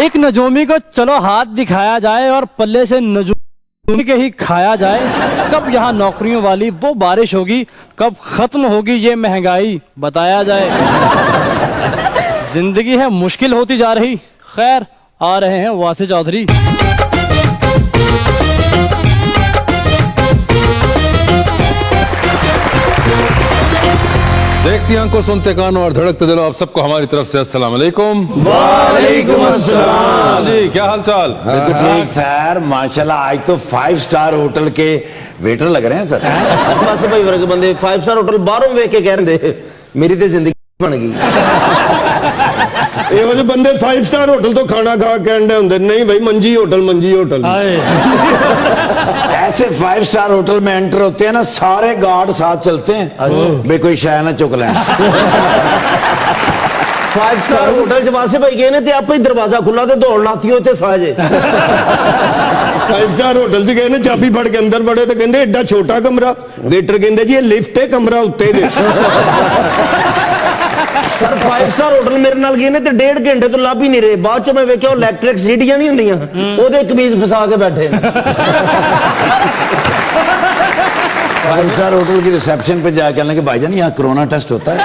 ایک نجومی کو چلو ہاتھ دکھایا جائے اور پلے سے نجومی کے ہی کھایا جائے. کب یہاں نوکریوں والی وہ بارش ہوگی, کب ختم ہوگی یہ مہنگائی بتایا جائے. زندگی ہے مشکل ہوتی جا رہی. خیر, آ رہے ہیں واسی چودھری. دیکھتی آنکھوں, سنتے کانوں اور دھڑکتے دلوں, آپ سب کو ہماری طرف سے السلام علیکم. وعلیکم السلام. جی, کیا حال چال؟ بالکل ٹھیک سر, ماشاءاللہ. آج تو 5 سٹار ہوٹل کے ویٹر لگ رہے ہیں سر. باسے بھائی ورگے بندے 5 سٹار ہوٹل باہروں ویکھ کے کہہ رہے ہیں میری تے زندگی بن گئی. یہ جو بندے 5 سٹار ہوٹل تو کھانا کھا کے انڈے ہوندے نہیں بھائی, منجی ہوٹل منجی ہوٹل. ایسے 5 سٹار ہوٹل میں انٹر ہوتے ہیں نا, سارے گارڈ ساتھ چلتے ہیں بے کوئی شے نہ چک لیں. 5 سٹار ہوٹل چ واسے بھائی گئے نے تے آپ ہی دروازہ کھلا تے دوڑ لاتی ہوتے ساجے. 5 سٹار ہوٹل سے گئے نے, چابی پھڑ کے اندر بڑے تو کہندے ایڈا چھوٹا کمرہ. ویٹر کہندے جی یہ لفٹ ہے, کمرہ اتے دے. سر 5 سٹار ہوٹل میرے نال گئے نے تے 1.5 گھنٹے تو لب ہی نہیں رہے. بعد چ میں ویکھیا الیکٹرک سیٹیاں نہیں ہوندیاں, او دے قمیض پھسا کے بیٹھے. 5 سٹار ہوٹل کی ریسیپشن پہ جا کے کہنے کہ بھائی جان یہاں کرونا ٹیسٹ ہوتا ہے.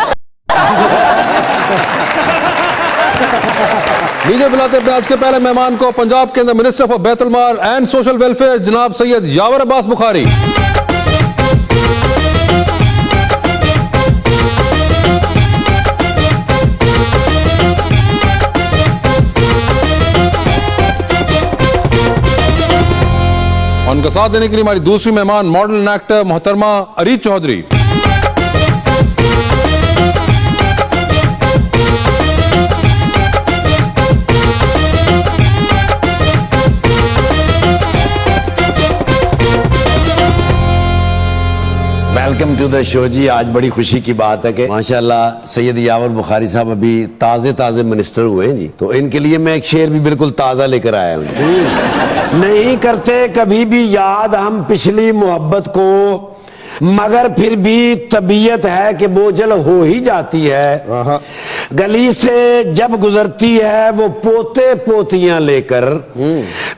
لیجیے بلاتے ہیں آج کے پہلے مہمان کو, پنجاب کے اندر منسٹر فار بیت المال اینڈ سوشل ویلفیئر جناب سید یاور عباس بخاری. ان کا ساتھ دینے کے لیے ہماری دوسری مہمان ماڈل ایکٹر محترمہ اریج چودھری. ویلکم ٹو دا شو جی. آج بڑی خوشی کی بات ہے کہ ماشاءاللہ سید یاور بخاری صاحب ابھی تازے منسٹر ہوئے ہیں جی, تو ان کے لیے میں ایک شعر بھی بالکل تازہ لے کر آیا ہوں. نہیں کرتے کبھی بھی یاد ہم پچھلی محبت کو, مگر پھر بھی طبیعت ہے کہ بوجھل ہو ہی جاتی ہے. گلی سے جب گزرتی ہے وہ پوتے پوتیاں لے کر,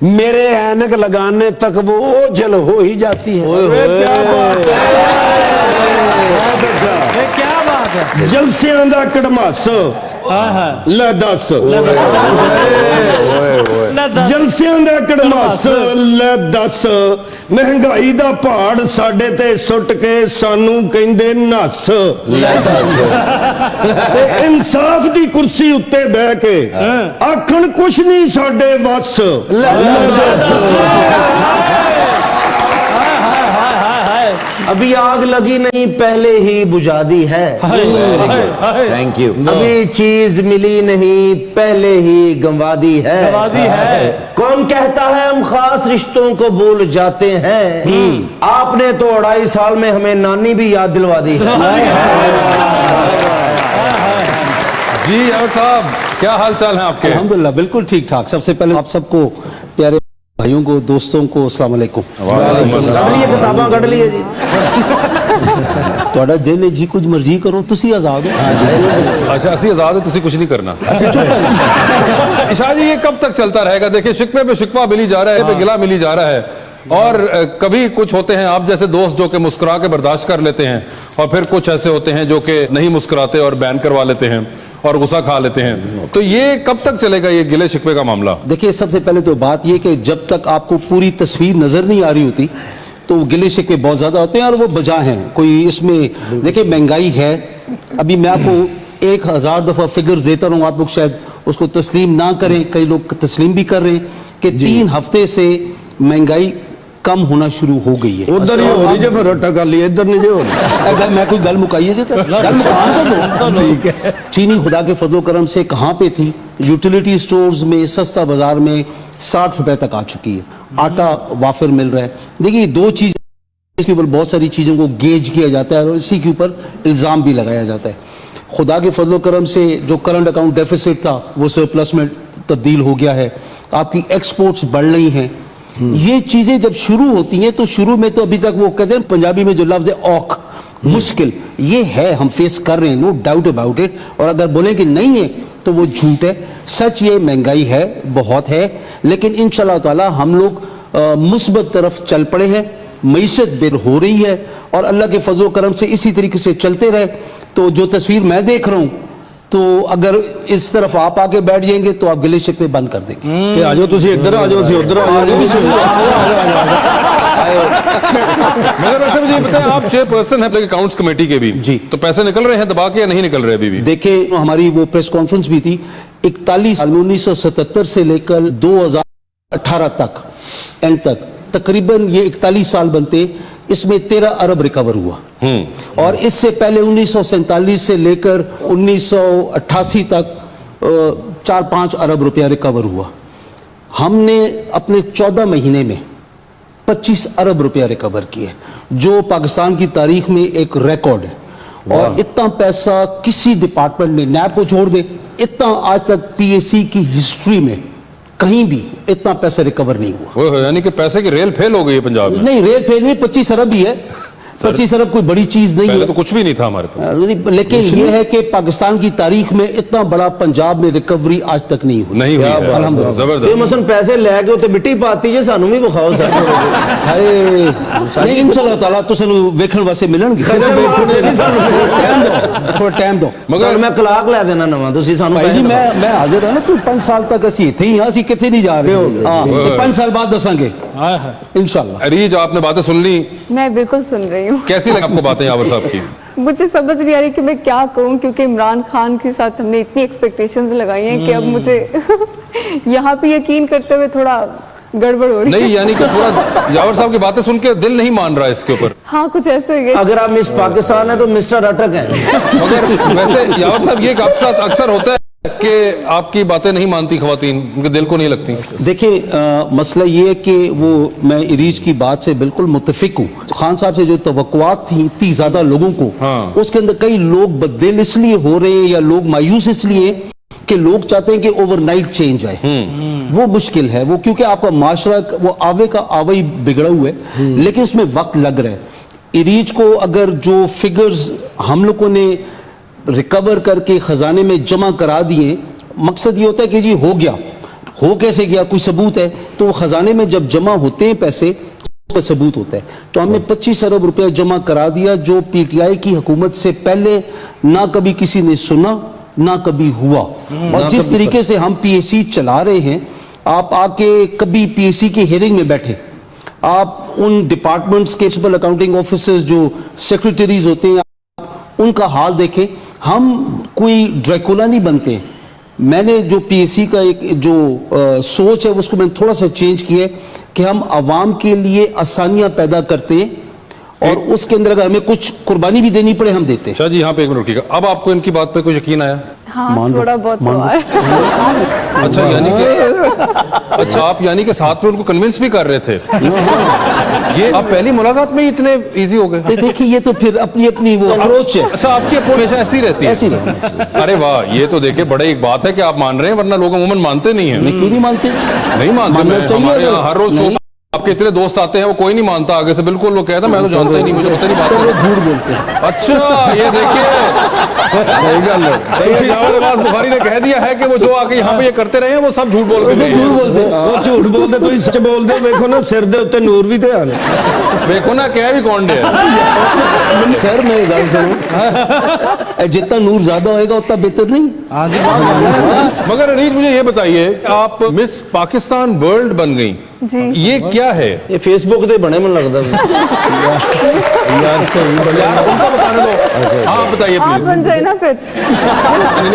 میرے اینک لگانے تک وہ اوجھل ہو ہی جاتی ہے. کیا بات ہے. جلسیاں دا کڑماس لے دس, جلسیاں دا کڑماس لے دس, مہنگائی دا پہاڑ ساڈے تے سٹ کے سانو کہندے نس. تے انصاف دی کرسی اتے بہ کے آکھن کچھ نہیں ساڈے وس. ابھی آگ لگی نہیں پہلے ہی بجھا دی ہے. Thank you. ابھی چیز ملی نہیں پہلے ہی گنوا دی ہے. کون کہتا ہے ہم خاص رشتوں کو بھول جاتے ہیں, آپ نے تو 2.5 سال میں ہمیں نانی بھی یاد دلوا دی. جی یاور صاحب, کیا حال چال ہیں آپ کے؟ الحمدللہ بالکل ٹھیک ٹھاک. سب سے پہلے آپ سب کو پیارے بھائیوں کو, دوستوں کو السلام علیکم. کتاباں کٹ لیے جی. تھوڑا دل ہے جی, کچھ مرضی کرو, تسی آزاد ہو. اچھا اسی آزاد ہے, تسی کچھ نہیں کرنا. شاید یہ کب تک چلتا رہے گا؟ دیکھیں شکوے پہ شکوہ ملی جا رہا ہے, پہ گلہ ملی جا رہا ہے, اور کبھی کچھ ہوتے ہیں آپ جیسے دوست جو کہ مسکرا کے برداشت کر لیتے ہیں, اور پھر کچھ ایسے ہوتے ہیں جو کہ نہیں مسکراتے اور بین کروا لیتے ہیں اور غصہ کھا لیتے ہیں. تو یہ کب تک چلے گا یہ گلے شکوے کا معاملہ؟ دیکھیں سب سے پہلے تو بات یہ کہ جب تک آپ کو پوری تصویر نظر نہیں آ رہی ہوتی تو گلے شکوے بہت زیادہ ہوتے ہیں, اور وہ بجا ہیں. کوئی اس میں دیکھیں مہنگائی ہے, ابھی میں آپ کو 1000 دفعہ فگرز دیتا رہوں, آپ لوگ شاید اس کو تسلیم نہ کریں, کئی لوگ تسلیم بھی کر رہے ہیں کہ 3 ہفتے سے مہنگائی کم ہونا شروع ہو گئی ہے. ادھر ہی ہو رہی جو پھر رٹا کر لیا, ادھر نہیں جو ہو رہی. میں کوئی گل مکائیے دیتا, گل مکائیے ٹھیک ہے. چینی خدا کے فضل و کرم سے کہاں پہ تھی, یوٹیلیٹی سٹورز میں سستا بازار میں 60 روپے تک آ چکی ہے. آٹا وافر مل رہا ہے. دیکھیے 2 چیز, اس کے اوپر بہت ساری چیزوں کو گیج کیا جاتا ہے اور اسی کے اوپر الزام بھی لگایا جاتا ہے. خدا کے فضل و کرم سے جو کرنٹ اکاؤنٹ ڈیفیسٹ تھا وہ سرپلس میں تبدیل ہو گیا ہے. آپ کی ایکسپورٹس بڑھ رہی ہیں. یہ چیزیں جب شروع ہوتی ہیں تو شروع میں تو ابھی تک وہ کہتے ہیں پنجابی میں جو لفظ ہے اوکھ, مشکل, یہ ہے, ہم فیس کر رہے ہیں, نو ڈاؤٹ اباؤٹ اٹ. اور اگر بولیں کہ نہیں ہے تو وہ جھوٹ ہے. سچ یہ محنگائی ہے, بہت ہے, لیکن انشاءاللہ تعالی ہم لوگ مثبت طرف چل پڑے ہیں. معیشت بہتر ہو رہی ہے اور اللہ کے فضل و کرم سے اسی طریقے سے چلتے رہے. تو جو تصویر میں دیکھ رہا ہوں تو اگر اس طرف آپ آ کے بیٹھ جائیں گے تو آپ گلے شکوے بند کر دیں گے. کہ آ جاؤ تسی ادھر آ جاؤ تسی ادھر آ جاؤ. مگر ویسے مجھے بتائیں, آپ چیئر پرسن ہیں اکاؤنٹس کمیٹی کے بھی, جی, تو پیسے نکل رہے ہیں دبا کے یا نہیں نکل رہے ابھی بھی؟ دیکھیں ہماری وہ پریس کانفرنس بھی تھی 41 سال 1977 سے لے کر 2018 تک اینڈ تک تقریباً یہ 41 سال بنتے, اس میں 13 ارب ریکور ہوا. اور اس سے پہلے 1947 سے لے کر 1988 تک 4-5 ارب روپیہ ریکور ہوا. ہم نے اپنے 14 مہینے میں 25 ارب روپیہ ریکور کیے, جو پاکستان کی تاریخ میں ایک ریکارڈ ہے. اور اتنا پیسہ کسی ڈپارٹمنٹ نے, نیب کو چھوڑ دے, اتنا آج تک پی ایس سی کی ہسٹری میں کہیں بھی اتنا پیسہ ریکور نہیں ہوا. یعنی کہ پیسے کی ریل فیل ہو گئی ہے پنجاب میں؟ نہیں, ریل فیل نہیں, 25 ارب ہی ہے. 25 ارب کوئی بڑی چیز نہیں پہلے ہے, تو کچھ بھی نہیں تھا ہمارے پاس. لیکن یہ ہے کہ پاکستان کی تاریخ میں اتنا بڑا پنجاب میں ریکوری آج تک نہیں ہوئی. نہیں ہوئی, الحمدللہ. زبردست. مثلا پیسے لے کے اتنے مٹی پاتی جی, سانو بھی بخاؤ سر. نہیں انشاءاللہ تعالیٰ تو سنو ویکھن واسے ملن گے, تھوڑا ٹائم دو. مگر میں کلاک لے دینا نواں, تسی سانو بھائی جی میں حاضر ہوں نا. تو 5 سال تک اسی اتنے ہی, اسی کتنے نہیں جا رہے. ہاں 5 سال بعد دساں گے انشاءاللہ. اریج, آپ نے باتیں سن لی؟ میں بالکل سن رہی ہوں. کیسی لگی آپ کو باتیں یاور صاحب کی؟ مجھے سمجھ نہیں آ رہی کہ میں کیا کہوں, کیونکہ عمران خان کے ساتھ ہم نے اتنی ایکسپیکٹیشنز لگائی ہیں کہ اب مجھے یہاں پہ یقین کرتے ہوئے تھوڑا گڑبڑ ہو رہی ہے. نہیں یعنی کہ تھوڑا یاور صاحب کی باتیں سن کے دل نہیں مان رہا اس کے اوپر. ہاں کچھ ایسے ہی ہے. اگر آپ مس پاکستان ہیں تو مسٹر اٹک ہیں. مگر ویسے یاور صاحب یہ اکثر ہوتا ہے کہ آپ کی باتیں نہیں مانتی خواتین, ان کے دل کو نہیں لگتی. دیکھیں مسئلہ یہ ہے کہ وہ میں اریج کی بات سے بالکل متفق ہوں. خان صاحب سے جو توقعات تھی اتنی زیادہ لوگوں کو, اس کے اندر کئی لوگ بددل اس لیے ہو رہے ہیں یا لوگ مایوس اس لیے کہ لوگ چاہتے ہیں کہ اوور نائٹ چینج آئے. وہ مشکل ہے, وہ کیونکہ آپ کا معاشرہ وہ آوے کا آوے بگڑا ہوا ہے, لیکن اس میں وقت لگ رہا ہے. اریج کو اگر جو فگرز ہم لوگوں نے ریکور کر کے خزانے میں جمع کرا دیے, مقصد یہ ہوتا ہے کہ جی ہو گیا, ہو کیسے گیا, کوئی ثبوت ہے, تو خزانے میں جب جمع ہوتے ہیں پیسے اس کا ثبوت ہوتا ہے. تو ہم نے 25 ارب روپیہ جمع کرا دیا, جو پی ٹی آئی کی حکومت سے پہلے نہ کبھی کسی نے سنا نہ کبھی ہوا. اور جس طریقے سے ہم پی ایس سی چلا رہے ہیں, آپ آ کے کبھی پی ایس سی کی ہیئرنگ میں بیٹھے, آپ ان ڈپارٹمنٹس کے پرنسپل اکاؤنٹنگ آفیسرز جو سیکریٹریز ہوتے ہیں ان کا حال دیکھیں. ہم کوئی ڈریکولا نہیں بنتے. میں نے جو پی ایس سی کا ایک جو سوچ ہے اس کو میں نے تھوڑا سا چینج کیا ہے کہ ہم عوام کے لیے آسانیاں پیدا کرتے ہیں, اور اس کے اندر اگر ہمیں کچھ قربانی بھی دینی پڑے ہم دیتے ہیں. شاہ جی یہاں پہ ایک منٹ رکیے گا. اب آپ کو ان کی بات پہ کوئی یقین آیا؟ ہاں تھوڑا بہت تو آیا. اچھا آپ یعنی کہ ساتھ میں ان کو کنونس بھی کر رہے تھے. یہ آپ پہلی ملاقات میں اتنے ایزی ہو گئے؟ دیکھیں یہ تو پھر اپنی اپنی وہ اپروچ ہے. اچھا آپ کی اپروچ ایسی رہتی ہے؟ ایسی رہتی ہے. ارے واہ, یہ تو دیکھیں بڑے ایک بات ہے کہ آپ مان رہے ہیں, ورنہ لوگ عموماً مانتے نہیں ہیں. کیوں نہیں مانتے؟ نہیں مانتے. ہمارے یہاں ہر روز شو آپ کے اتنے دوست آتے ہیں, وہ کوئی نہیں مانتا آگے سے, بالکل وہ کہتا میں تو جانتا ہی نہیں, مجھے پتہ نہیں بات. وہ جھوٹ بولتے ہیں. اچھا یہ دیکھیے صحیح گل ہے. عباس بخاری نے کہہ دیا ہے کہ وہ جو آ کے یہاں پہ یہ کرتے رہے ہیں وہ سب جھوٹ بول کے جھوٹ بولتے ہیں. وہ جھوٹ بولتے تسی سچ بولتے. ویکھو نا سر دے اوتے نور بھی تے آنے. دیکھو نا کہہ بھی کون دے. سر میری گل سنو, جتنا نور زیادہ ہوئے گا اتنا بہتر نہیں. مگر اریج مجھے یہ بتائیے, آپ مس پاکستان ورلڈ بن گئی, یہ کیا ہے؟ یہ فیس بک دے بنے من لگتا ہے. آپ بتائیے آپ بن جائے نا پھر.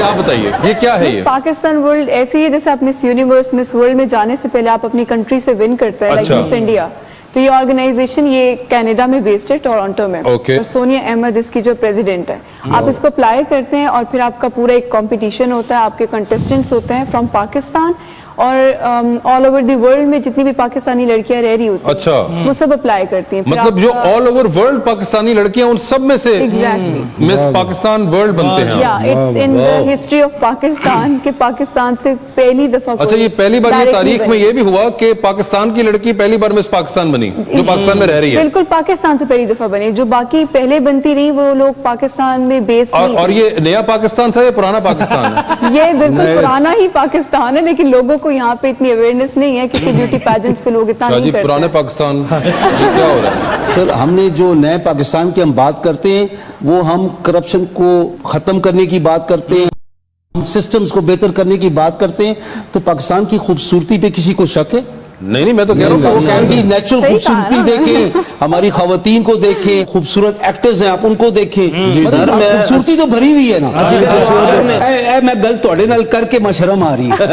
آپ بتائیے یہ کیا ہے؟ یہ پاکستان ورلڈ ایسی ہے جیسے آپ مس یونیورس مس ورلڈ میں جانے سے پہلے آپ اپنی کنٹری سے ون کرتے ہیں, لائک مس انڈیا. تو یہ آرگنائزیشن یہ کینیڈا میں بیسڈ ہے, ٹورانٹو میں. اور سونیا احمد اس کی جو پریزیڈنٹ ہے. آپ اس کو اپلائی کرتے ہیں اور پھر آپ کا پورا ایک کمپٹیشن ہوتا ہے, آپ کے کنٹیسٹنٹس ہوتے ہیں فرام پاکستان اور آل اوور دی ورلڈ میں جتنی بھی پاکستانی لڑکیاں رہ رہی ہوتی ہیں اچھا وہ سب اپلائی کرتی ہیں. مطلب جو آل اوور ورلڈ پاکستانی لڑکیاں ان سب میں سے مس پاکستان ورلڈ بنتے ہیں. It's in the history of Pakistan کہ پاکستان سے پہلی دفعہ. اچھا یہ پہلی بار یہ تاریخ میں یہ بھی ہوا کہ پاکستان کی لڑکی پہلی بار مس پاکستان بنی جو پاکستان میں رہ رہی ہے. بالکل پاکستان سے پہلی دفعہ بنی. جو باقی پہلے بنتی رہی وہ لوگ پاکستان میں بیس. اور یہ نیا پاکستان تھا یا پرانا پاکستان ہے؟ یہ بالکل پرانا ہی پاکستان ہے لیکن لوگوں کو یہاں پہ اتنی اویئرنیس نہیں ہے کسی بیوٹی پیجنٹس پہ لوگ اتنا نہیں کرتے. پرانے پاکستان کیا ہو رہا ہے سر؟ ہم نے جو نئے پاکستان کی ہم بات کرتے ہیں وہ ہم کرپشن کو ختم کرنے کی بات کرتے ہیں, ہم سسٹمز کو بہتر کرنے کی بات کرتے ہیں. تو پاکستان کی خوبصورتی پہ کسی کو شک ہے؟ نہیں میں تو کہہ رہا ہوں پاکستان کی نیچرل خوبصورتی دیکھیں, ہماری خواتین کو دیکھیں, خوبصورت ایکٹرز ہیں آپ ان کو دیکھیں, خوبصورتی تو بھری ہوئی ہے نا. میں گل تھوڑے نال کر کے مشرم آ رہی ہے.